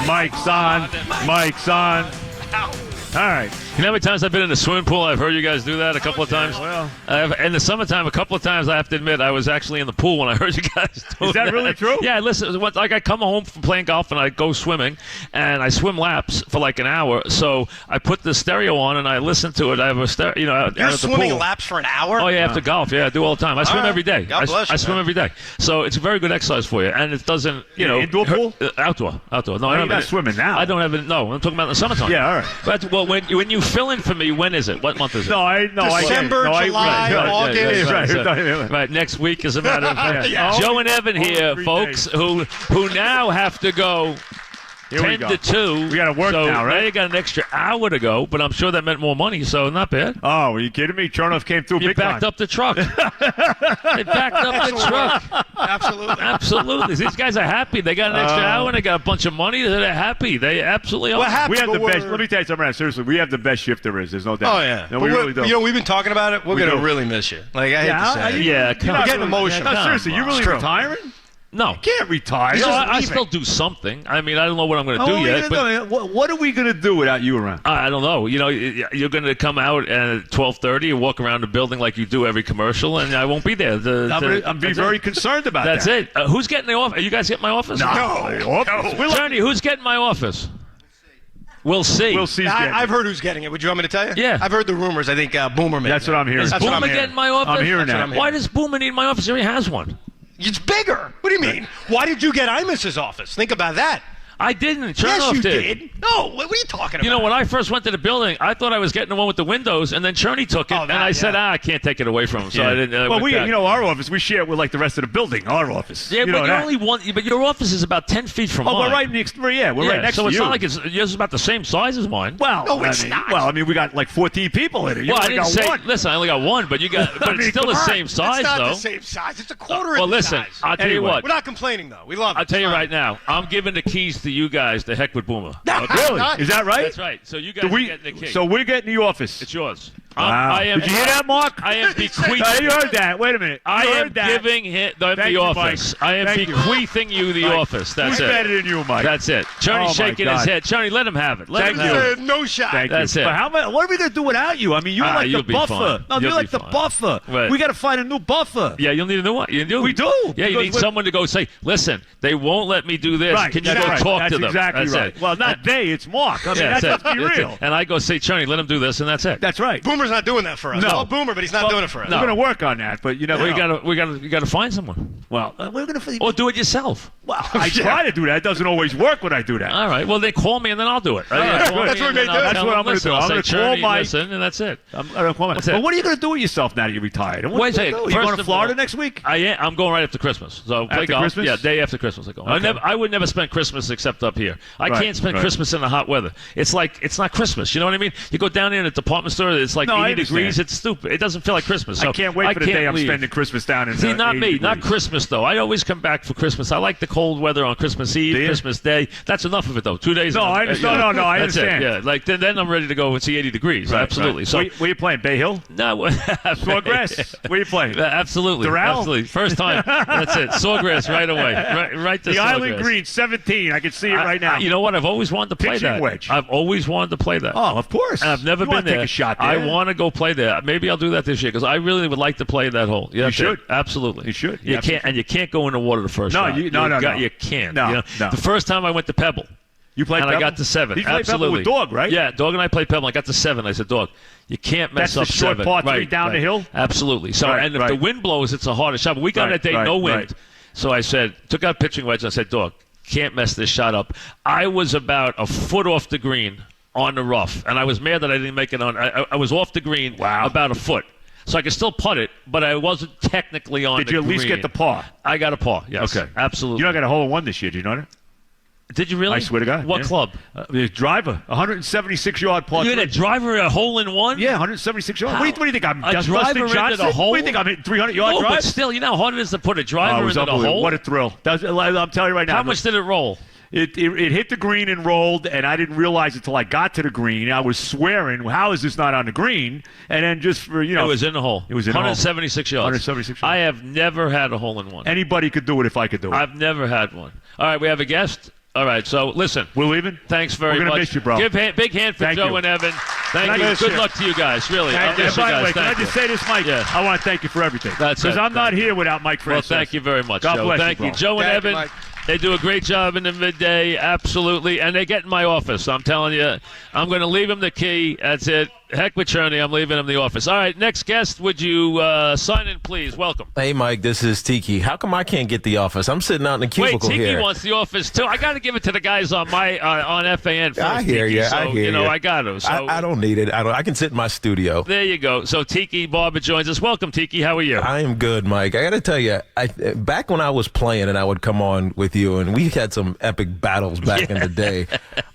Mike's on. Mike's on. All right. You know how many times I've been in the swimming pool? I've heard you guys do that a couple of times. Well, in the summertime, a couple of times I have to admit I was actually in the pool when I heard you guys do is that really true? Yeah, listen. Like I come home from playing golf and I go swimming, and I swim laps for like an hour. So I put the stereo on and I listen to it. I have a stereo, out You're at the swimming pool. laps for an hour? Oh yeah, after golf. Yeah, I do all the time. I swim every day. God bless you, I swim man. every day. So it's a very good exercise for you, and it doesn't, indoor pool? Outdoor. No, you're not swimming now. I don't have it. No, I'm talking about in the summertime. Yeah, all right. But well, when you fill in for me, when is it? What month is it? December, July, August. Right, next week, as a matter of fact. Yeah. Joe and Evan here, 3 folks, days. who now have to go Here we 10 go. to 2. We got to work so now, right? Now you got an extra hour to go, but I'm sure that meant more money, so not bad. Oh, are you kidding me? Chernoff came through You big backed time. up the truck. They backed up the truck. Absolutely. Absolutely. These guys are happy. They got an extra hour and they got a bunch of money. They're happy. They absolutely are. What happened? We have the best. Let me tell you something. Seriously, we have the best shift there is. There's no doubt. Oh, yeah. No, we really do. You know, we've been talking about it. We're going to do. really miss you. Like, I hate to say it. Yeah, come on. getting emotional. No, seriously, you really It's true. retiring? No. You can't retire. No, You're just I leaving. still do something. I mean, I don't know what I'm going to Oh, do what are you yet. gonna But do? What are we going to do without you around? I don't know. You know, you're going to come out at 12:30 and walk around the building like you do every commercial, and I won't be there. I'm being very concerned about That's that. it. Who's getting the office? You guys get my office? No. Journey, who's getting my office? We'll see. We'll see. I've heard who's getting it. Would you want me to tell you? Yeah. I've heard the rumors. I think Boomer made That's it. what I'm hearing. Is That's what I'm Boomer hearing. getting my office? I'm hearing That's what that. I'm hearing. Why does Boomer need my office? He already has one. It's bigger. What do you mean? Why did you get Imus's office? Think about that. I didn't. Chernoff Yes, you did. did. No, what are you talking about? You know, when I first went to the building, I thought I was getting the one with the windows, and then Cherney took it, Oh, and that, I said, yeah. I can't take it away from him, so I didn't. Well, went back. our office, we share it with like the rest of the building. Our office. Yeah, you know but that. only one. But your office is about 10 feet from mine. we're right next. We're right next so to it's you. not like yours is about the same size as mine. Well, No, it's not. Well, I mean, we got like 14 people in it. You Well, I only didn't got say. one. Listen, I only got one, but you got. But I mean, it's still the come on. same size, It's not though. the same size. It's a quarter Well, of the listen, size. I'll tell you Anyway. what. We're not complaining, though. We love it. I'll tell you It's right now. I'm giving the keys to you guys to heck with Boomer. Really? Is that right? That's right. So you guys So are getting the key. So we're getting the office. It's yours. Wow. I am, Did you hear that, Mark? I am bequeathing. You heard that. Wait a minute. I You am heard that. giving them Thank the you, office. Mike. I am Thank you. bequeathing you the Mike, office. That's who's it. better than you, Mike? That's it. Cherney's Oh, my shaking his God. head. Cherney, let him have it. Let Thank him you. have it. No shot. Thank That's you. it. But what are we going to do without you? I mean, you're like the you'll be buffer. fine. No, You'll you're like be the fine. buffer. Right. We got to find a new buffer. Yeah, you'll need a new one. You do. We do. Yeah, you Because need we're- someone to go say, listen, they won't let me do this. Right. Can you That's go right. talk That's to them? exactly That's right. it. Well, not they. It's Mark. I mean, Yeah, let's be That's real. it. And I go say, Cherney, let him do this, and that's it. That's right. Boomer's not doing that for us. No. Well, Boomer, but he's not doing it for us. No. We're going to work on that, but you never know. You gotta find someone. Well, we're going to. Or do it yourself. Well, I try to do that. It doesn't always work when I do that. All right. Well, they call me and then I'll do it. right, Call good. me That's what and they then do. I'll That's tell what them, I'm gonna listen, do. I'll I'm say, gonna call Cherney, Mike. listen, and that's it. That's it. Well, what are you going to do with yourself now that you retired? What Wait a second. You First going to of Florida all, next week? I'm going right after Christmas. So play After golf. Christmas? Yeah, day after Christmas I go. Okay. I would never spend Christmas except up here. I Right, can't spend right. Christmas in the hot weather. It's like it's not Christmas. You know what I mean? You go down there in a department store. It's like No, I 80 degrees. understand. It's stupid. It doesn't feel like Christmas. So I can't wait for the day I'm leave. spending Christmas down in See, not 80 me. degrees. Not Christmas, though. I always come back for Christmas. I like the cold weather on Christmas Eve, Do you? Christmas Day. That's enough of it, though. 2 days. No, I understand. No, I that's understand. It. Yeah, like then I'm ready to go and see 80 degrees. Right, Absolutely. right. So Where are you playing? Bay Hill? no, Sawgrass? Where are you playing? Absolutely. Doral? Absolutely. First time. That's it. Sawgrass right away. Right to The Island Sawgrass. Green, 17. I can see it right now. You know what? I've always wanted to play Pitching that. wedge. I've always wanted to play that. Oh, of course. And I've never You been wanna there. take a shot there. I want to go play there. Maybe I'll do that this year because I really would like to play that hole. Yeah, You should. Absolutely. You should. You can't, and you can't go in the water the first No, shot. no. You can't. No, you know? no. The first time I went to Pebble. You played And Pebble? I got to 7. You played Absolutely. Pebble with Dog, right? Yeah, Dog and I played Pebble. I got to 7. I said, Dog, you can't mess That's up the short 7. par 3 right, down right. the hill? Absolutely. So, Right, and if right. the wind blows, it's a harder shot. But we got Right, that day right, no wind. right. So I said, took out pitching wedge, and I said, Dog, can't mess this shot up. I was about a foot off the green on the rough, and I was mad that I didn't make it on. I was off the green about a foot. So I could still putt it, but I wasn't technically on the Did you at green. least get the par? I got a par, yes. Okay. Absolutely. You're not going to hole in one this year, do you know that? Did you really? I swear to God. What yeah. club? The driver, 176-yard par. You had a driver a hole in one? Yeah, 176 yards. How? What do you think? I'm A Dustin driver into Johnson? the hole? What do you think? I'm hitting 300-yard No, drives? but still, you know how hard it is to put a Oh, driver it was into the unbelievable. hole? What a thrill. I'm telling you right now. How much did it roll? It hit the green and rolled, and I didn't realize until I got to the green. I was swearing, how is this not on the green? And then just for, It was in the hole. It was in the hole. 176 yards. 176 yards. I have never had a hole in one. Anybody could do it if I could do it. I've never had one. All right, we have a guest. All right. So listen, We're leaving. thanks very We're much. gonna miss you, bro. Big hand for Thank Joe you. and Evan. Thank Can you. I Good miss luck to you guys. Really. I'll And miss you by the guys. way, can I Thank just you. say this, Mike? Yeah. I want to thank you for everything. That's it. Because I'm not here without Mike Well, Francesa. thank you very much, God Joe. bless Thank you, you, bro. Joe and Thank you, Evan. Mike. They do a great job in the midday, absolutely. And they get in my office. I'm telling you, I'm going to leave him the key. That's it. Heck with Cherney. I'm leaving him the office. All right, next guest, would you sign in, please? Welcome. Hey, Mike, this is Tiki. How come I can't get the office? I'm sitting out in the Wait, cubicle Tiki here. wants the office, too. I got to give it to the guys on my on FAN first, I hear Tiki. you. So, I hear you. I got to. So, I don't need it. I can sit in my studio. there you go. So Tiki Barber joins us. Welcome, Tiki. How are you? I am good, Mike. I got to tell you, back when I was playing and I would come on with you, and we had some epic battles back in the day,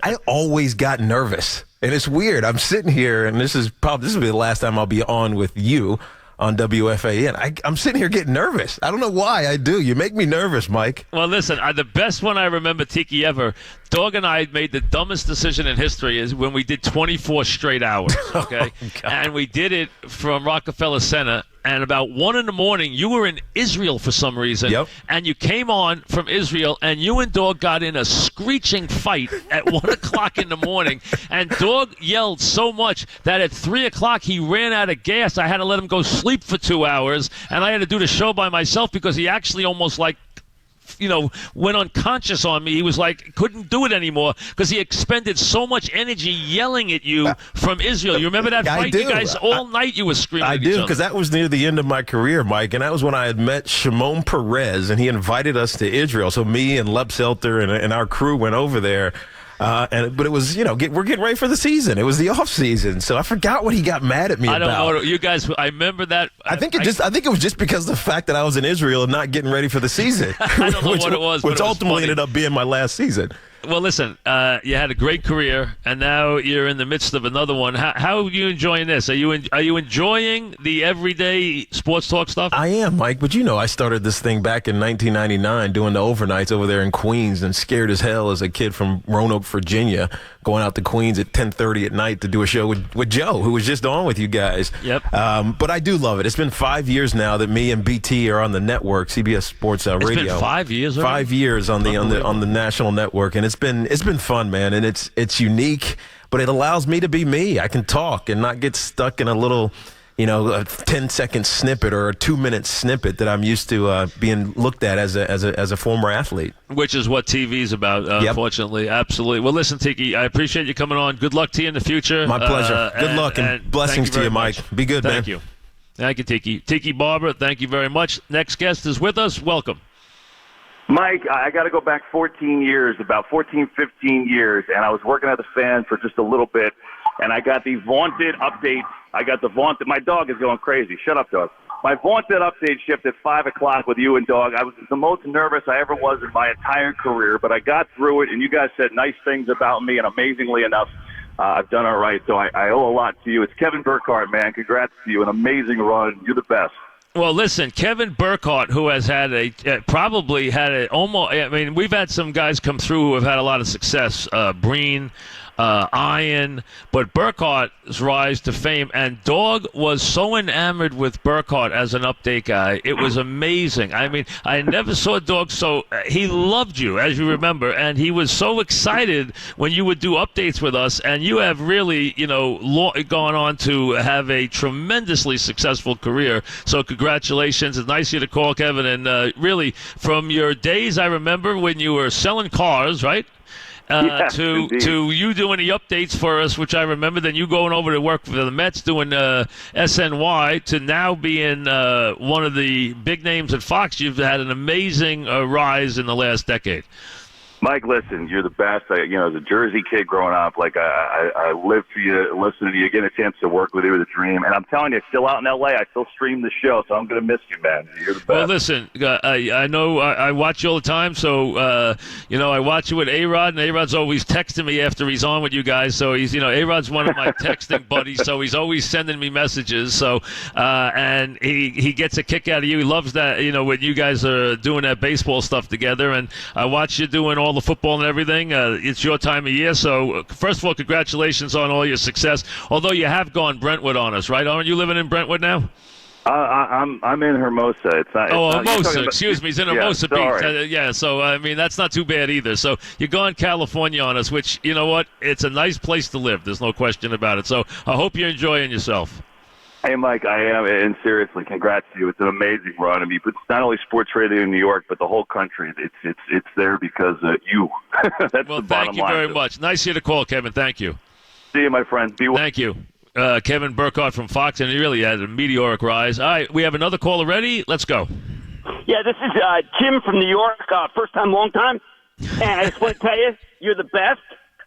I always got nervous. And it's weird. I'm sitting here, and this will be the last time I'll be on with you on WFAN. I'm sitting here getting nervous. I don't know why I do. You make me nervous, Mike. Well, listen, the best one I remember, Tiki, ever, Dog and I made the dumbest decision in history is when we did 24 straight hours, okay? And we did it from Rockefeller Center. And about 1 in the morning, you were in Israel for some reason. Yep. And you came on from Israel, and you and Dog got in a screeching fight at 1 o'clock in the morning. And Dog yelled so much that at 3 o'clock, he ran out of gas. I had to let him go sleep for 2 hours. And I had to do the show by myself because he actually almost went unconscious on me. He was like, couldn't do it anymore because he expended so much energy yelling at you from Israel. You remember that I fight? do. You guys, all night you were screaming I at each do, other. because that was near the end of my career, Mike, and that was when I had met Shimon Peres, and he invited us to Israel. So me and Leb Selter and our crew went over there. But it was, we're getting ready for the season. It was the off season, so I forgot what he got mad at me I about. don't know. You guys, I remember that. I think it was just because of the fact that I was in Israel and not getting ready for the season. I don't know what it was, but which it was ultimately funny. ended up being my last season. Well, listen, you had a great career, and now you're in the midst of another one. How are you enjoying this? Are you enjoying the everyday sports talk stuff? I am, Mike, but I started this thing back in 1999 doing the overnights over there in Queens, and scared as hell as a kid from Roanoke, Virginia, going out to Queens at 10:30 at night to do a show with Joe, who was just on with you guys. Yep. But I do love it. It's been 5 years now that me and BT are on the network, CBS Sports Radio. It's been 5 years already? 5 years on the national network, and it's been fun, man, and it's unique, but it allows me to be me. I can talk and not get stuck in a little, a 10-second snippet or a 2-minute snippet that I'm used to being looked at as a former athlete. Which is what TV's about, Yep. unfortunately. Absolutely. Well, listen, Tiki, I appreciate you coming on. Good luck to you in the future. My pleasure. Good luck and blessings thank to you, very Mike. much. Be good, man. Thank you. Thank you, Tiki. Tiki Barber, thank you very much. Next guest is with us. Welcome. Mike, I got to go back 14 years, about 14, 15 years, and I was working at the fan for just a little bit, and I got the vaunted update. My dog is going crazy. Shut up, dog. My vaunted update shift at 5 o'clock with you and Dog. I was the most nervous I ever was in my entire career, but I got through it, and you guys said nice things about me, and amazingly enough, I've done all right, so I owe a lot to you. It's Kevin Burkhart, man. Congrats to you. An amazing run. You're the best. Well, listen, Kevin Burkhart, who has had we've had some guys come through who have had a lot of success. Breen, Iron, but Burkhart's rise to fame, and Dog was so enamored with Burkhart as an update guy. It was amazing. I mean, I never saw Dog so he loved you, as you remember, and he was so excited when you would do updates with us, and you have really, gone on to have a tremendously successful career. So congratulations. It's nice of you to call, Kevin, and really, from your days, I remember when you were selling cars, right? Yes, to you doing the updates for us, which I remember, then you going over to work for the Mets doing SNY, to now being one of the big names at Fox. You've had an amazing rise in the last decade. Mike, listen, you're the best. As a Jersey kid growing up, I lived for you, listening to you, getting a chance to work with you was a dream. And I'm telling you, still out in L.A., I still stream the show, so I'm going to miss you, man. You're the best. Well, listen, I know I watch you all the time, so, I watch you with A-Rod, and A-Rod's always texting me after he's on with you guys. So he's, A-Rod's one of my texting buddies, so he's always sending me messages. So, and he gets a kick out of you. He loves that, when you guys are doing that baseball stuff together. And I watch you doing all the football and everything. It's your time of year. So, first of all, congratulations on all your success. Although you have gone Brentwood on us, right? Aren't you living in Brentwood now? I'm in Hermosa. It's not. Oh, it's not, you're Hermosa. talking about- Excuse me. He's in yeah, Hermosa Beach. sorry. Yeah, so, I mean, that's not too bad either. So you're going California on us, which, you know what? It's a nice place to live. There's no question about it. So I hope you're enjoying yourself. Hey, Mike, I am, and seriously, congrats to you. It's an amazing run. I mean, it's not only sports radio in New York, but the whole country. It's there because you. That's Well, the bottom thank you line. very much. Nice of you to call, Kevin. Thank you. See you, my friend. Be well. Thank you. Kevin Burkhart from Fox, and he really had a meteoric rise. All right, we have another caller ready. Let's go. Yeah, this is Jim from New York, first time, long time. And I just want to tell you, you're the best.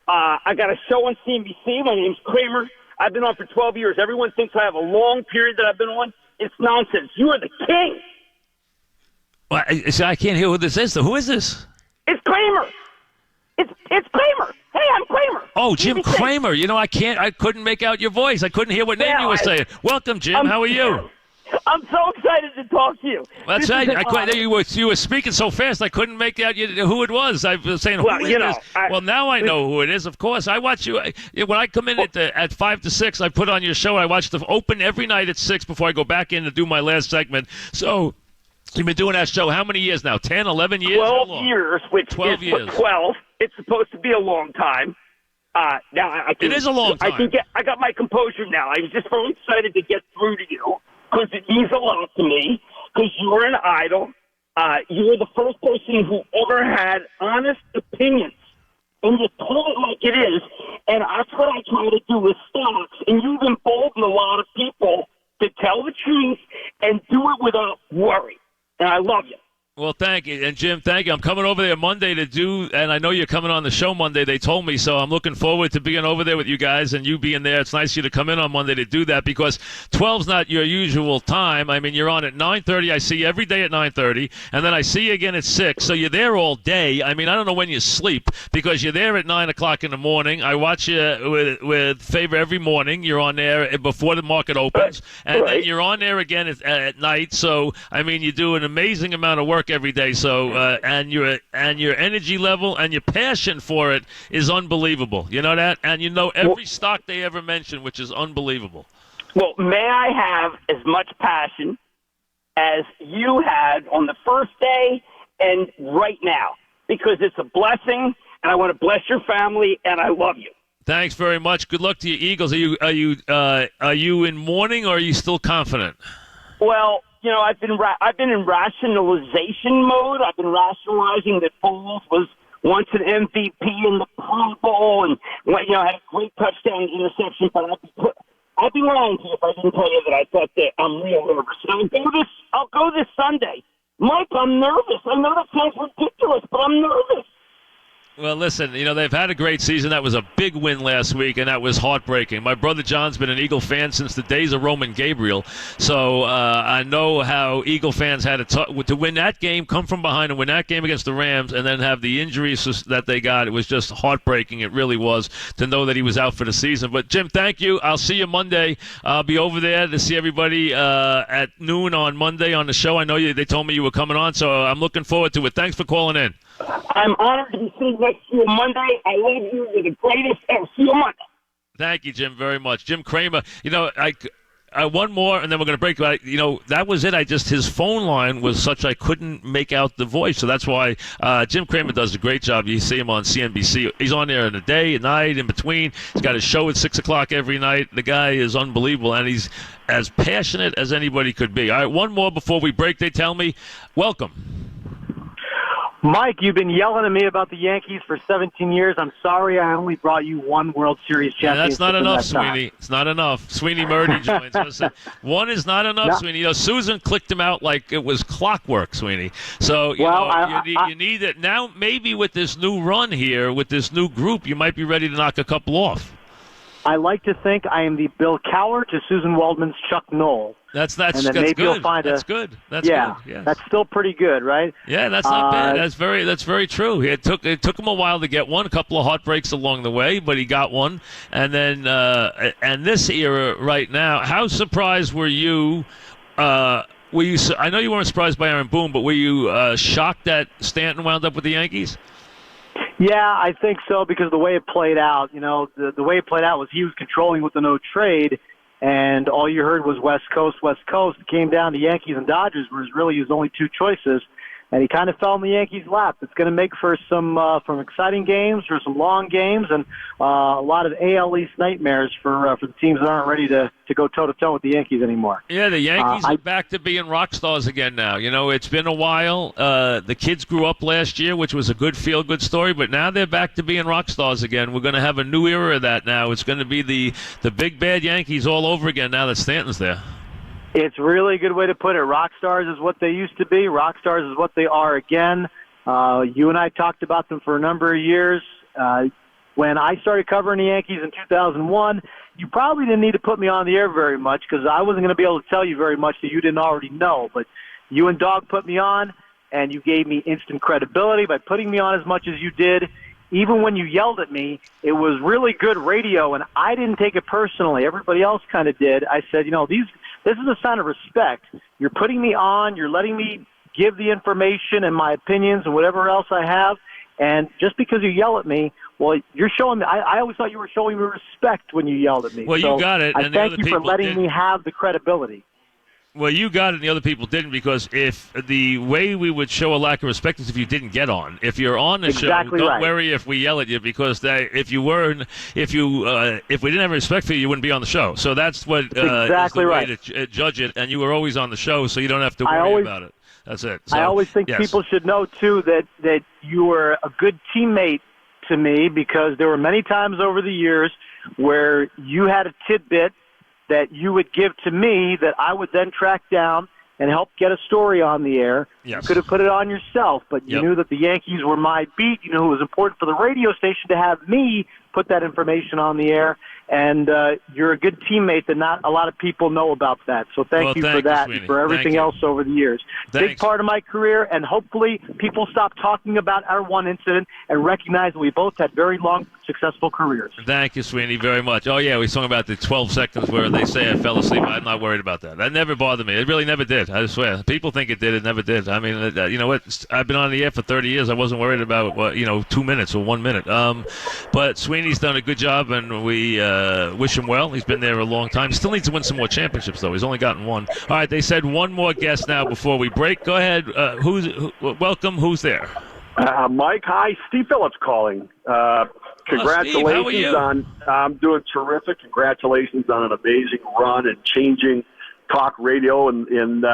I got a show on CNBC. My name's Cramer. I've been on for 12 years. Everyone thinks I have a long period that I've been on. It's nonsense. You are the king. Well, I can't hear who this is. So who is this? It's Cramer. It's Cramer. Hey, I'm Cramer. Oh, Jim CNBC. Cramer. You know, I couldn't make out your voice. I couldn't hear what name you were saying. Welcome, Jim. How are you? I'm so excited to talk to you. That's This right. is an honor. You were speaking so fast, I couldn't make out who it was. I was saying, Well, who you is know, this? Well, now I know who it is, of course. I watch you. When I come in at 5 to 6, I put on your show. I watch the open every night at 6 before I go back in to do my last segment. So you've been doing that show how many years now? 10, 11 years? 12 years, which 12 is years. 12. It's supposed to be a long time. Now I can, It is a long time. I got my composure now. I was just so excited to get through to you because it means a lot to me. Because you're an idol. You were the first person who ever had honest opinions, and you told it like it is. And that's what I try to do with stocks. And you've emboldened a lot of people to tell the truth and do it without worry. And I love you. Well, thank you. And, Jim, thank you. I'm coming over there Monday to do, and I know you're coming on the show Monday, they told me, so I'm looking forward to being over there with you guys and you being there. It's nice of you to come in on Monday to do that because 12's not your usual time. I mean, you're on at 9:30. I see you every day at 9:30, and then I see you again at 6, so you're there all day. I mean, I don't know when you sleep because you're there at 9 o'clock in the morning. I watch you with favor every morning. You're on there before the market opens, and then you're on there again at night. So, I mean, you do an amazing amount of work every day. So, and your energy level and your passion for it is unbelievable. You know that, and you know every stock they ever mention, which is unbelievable. Well, may I have as much passion as you had on the first day and right now, because it's a blessing, and I want to bless your family, and I love you. Thanks very much. Good luck to your Eagles. Are you in mourning or are you still confident? Well, you know, I've been in rationalization mode. I've been rationalizing that Foles was once an MVP in the Pro Bowl and had a great touchdown interception. But I'd be lying to you if I didn't tell you that I thought that I'm real nervous. And I'll go this Sunday. Mike, I'm nervous. I know that sounds ridiculous, but I'm nervous. Well, listen, they've had a great season. That was a big win last week, and that was heartbreaking. My brother John's been an Eagle fan since the days of Roman Gabriel, so I know how Eagle fans had to win that game, come from behind and win that game against the Rams, and then have the injuries that they got. It was just heartbreaking. It really was to know that he was out for the season. But, Jim, thank you. I'll see you Monday. I'll be over there to see everybody at noon on Monday on the show. I know they told me you were coming on, so I'm looking forward to it. Thanks for calling in. I'm honored to be sitting next to you Monday. I love you. You're the greatest. I'll see you Monday. Thank you, Jim, very much. Jim Cramer. I one more, and then we're going to break. That was it. His phone line was such I couldn't make out the voice. So that's why Jim Cramer does a great job. You see him on CNBC. He's on there in the day, at night, in between. He's got his show at 6 o'clock every night. The guy is unbelievable, and he's as passionate as anybody could be. All right, one more before we break. They tell me, welcome. Mike, you've been yelling at me about the Yankees for 17 years. I'm sorry I only brought you one World Series championship. Yeah, that's not enough, that Sweeny. It's not enough. Sweeny Murti joins. Listen, one is not enough, Sweeny. Susan clicked him out like it was clockwork, Sweeny. So, you need it. Now, maybe with this new run here, with this new group, you might be ready to knock a couple off. I like to think I am the Bill Cowher to Susan Waldman's Chuck Noll. That's maybe good. You'll find that's good. That's good. Yes. That's still pretty good, right? Yeah, that's not bad. That's very true. It took him a while to get one, a couple of heartbreaks along the way, but he got one. And then and this era right now, how surprised were you? I know you weren't surprised by Aaron Boone, but were you shocked that Stanton wound up with the Yankees? Yeah, I think so because the way it played out, the way it played out was he was controlling with the no trade, and all you heard was West Coast, West Coast. It came down to Yankees and Dodgers, where really his only two choices, and he kind of fell in the Yankees' lap. It's going to make for some exciting games, for some long games, and a lot of AL East nightmares for the teams that aren't ready to go toe-to-toe with the Yankees anymore. Yeah, the Yankees are back to being rock stars again now. You know, it's been a while. The kids grew up last year, which was a good feel-good story, but now they're back to being rock stars again. We're going to have a new era of that now. It's going to be the big bad Yankees all over again now that Stanton's there. It's really a good way to put it. Rock stars is what they used to be. Rock stars is what they are again. You and I talked about them for a number of years. When I started covering the Yankees in 2001, you probably didn't need to put me on the air very much because I wasn't going to be able to tell you very much that you didn't already know. But you and Dog put me on, and you gave me instant credibility by putting me on as much as you did. Even when you yelled at me, it was really good radio, and I didn't take it personally. Everybody else kind of did. I said, this is a sign of respect. You're putting me on. You're letting me give the information and my opinions and whatever else I have. And just because you yell at me, well, you're showing me. I always thought you were showing me respect when you yelled at me. Well, so you got it. I and the thank other you for people letting didn't. me have the credibility. Well, you got it, and the other people didn't, because if the way we would show a lack of respect is if you didn't get on. If you're on the show, don't worry if we yell at you, because if we didn't have respect for you, you wouldn't be on the show. So that's what exactly is the right. way to judge it, and you were always on the show, so you don't have to worry about it. That's it. So, I always think yes. people should know, too, that you were a good teammate to me, because there were many times over the years where you had a tidbit that you would give to me that I would then track down and help get a story on the air. Yes. You could have put it on yourself, but you knew that the Yankees were my beat. You knew it was important for the radio station to have me put that information on the air, and you're a good teammate that not a lot of people know about that. So thank you for that and for everything else over the years. Thanks. Big part of my career, and hopefully people stop talking about our one incident and recognize that we both had very long, successful careers. Thank you, Sweeny, very much. Oh, yeah, we talking about the 12 seconds where they say I fell asleep. I'm not worried about that. That never bothered me. It really never did. I swear. People think it did. It never did. I mean, you know what? I've been on the air for 30 years. I wasn't worried about, 2 minutes or 1 minute. But Sweeney's done a good job, and we wish him well. He's been there a long time. He still needs to win some more championships, though. He's only gotten one. All right, they said one more guest now before we break. Go ahead. Welcome. Who's there? Mike, hi. Steve Phillips calling. Congratulations. Steve, how are you? I'm doing terrific. Congratulations on an amazing run and changing talk radio and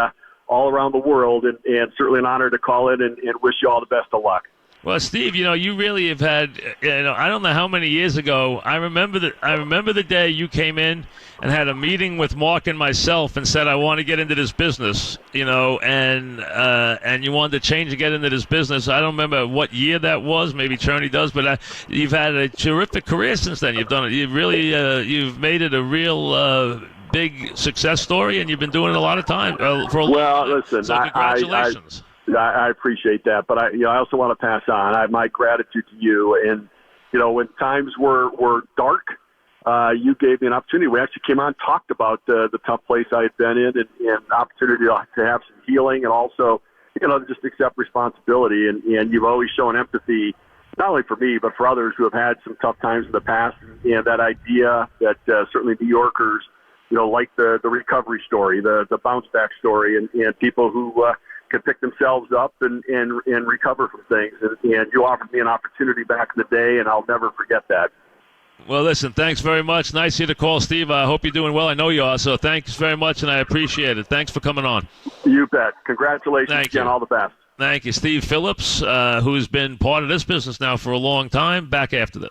all around the world, and certainly an honor to call in and wish you all the best of luck. Well, Steve, you really have had, I don't know how many years ago, I remember the day you came in and had a meeting with Mark and myself and said, I want to get into this business, and you wanted to change and get into this business. I don't remember what year that was. Maybe Cherney does, but you've had a terrific career since then. You've done it. You've really, you've made it a real big success story, and you've been doing it a lot of time for a long time. Listen, so congratulations. I appreciate that, but I also want to pass on my gratitude to you. And when times were dark, you gave me an opportunity. We actually came on, talked about the tough place I had been in, and opportunity to have some healing, and also just accept responsibility. And you've always shown empathy, not only for me but for others who have had some tough times in the past. And that idea that certainly New Yorkers, like the recovery story, the bounce back story, and people who can pick themselves up and recover from things. And you offered me an opportunity back in the day, and I'll never forget that. Well, listen, thanks very much. Nice of you to call, Steve. I hope you're doing well. I know you are, so thanks very much, and I appreciate it. Thanks for coming on. You bet. Congratulations again. All the best. Thank you. Steve Phillips, who's been part of this business now for a long time. Back after this.